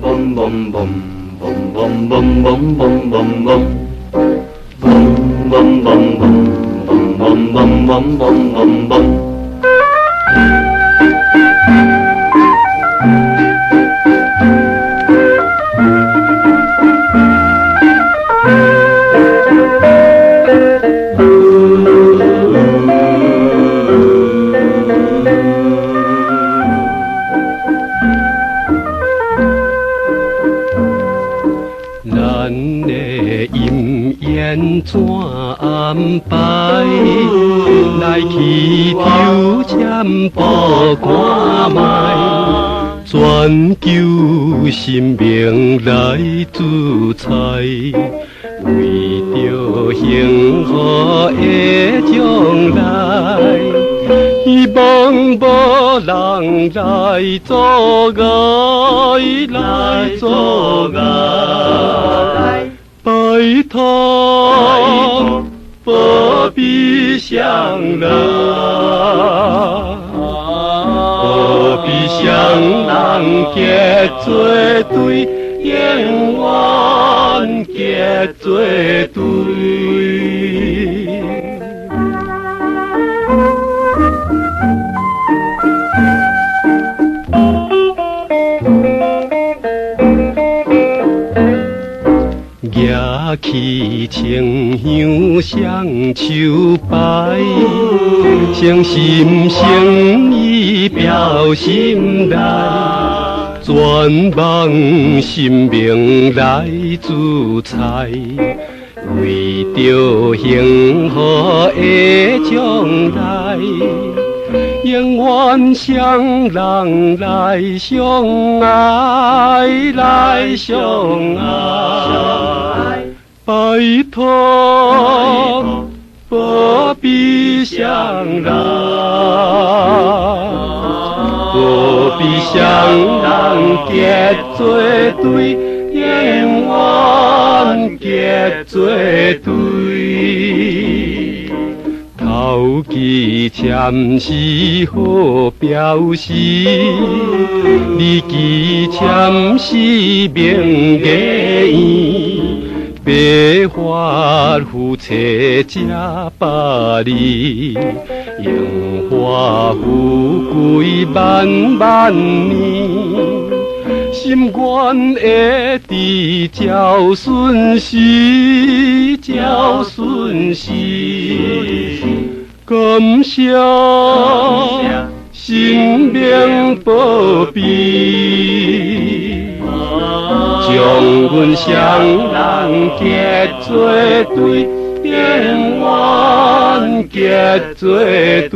bum bum bum bum bum bum bum bum bum bum bum bum bum bum bum bum bum bum bum. 怎安排？来去抽签卜看卖，全球神明来主宰，为着幸福的将来，希望无人来阻碍，来阻碍。拜托，不必想人，不必想人结作对，永远结作对。举起清香双手摆，诚心诚意表心内，全望神明来主宰，为着幸福的将来，永远相人来相爱，来相爱。拜托，不必想人，不必想人结作对，永远结作对。头期签是好表示，二期签是明言。白花夫妻加百里，荣华富贵万万年。心愿会知照顺时，照顺时。感谢神明保庇。将阮双人结作对，永远结作对。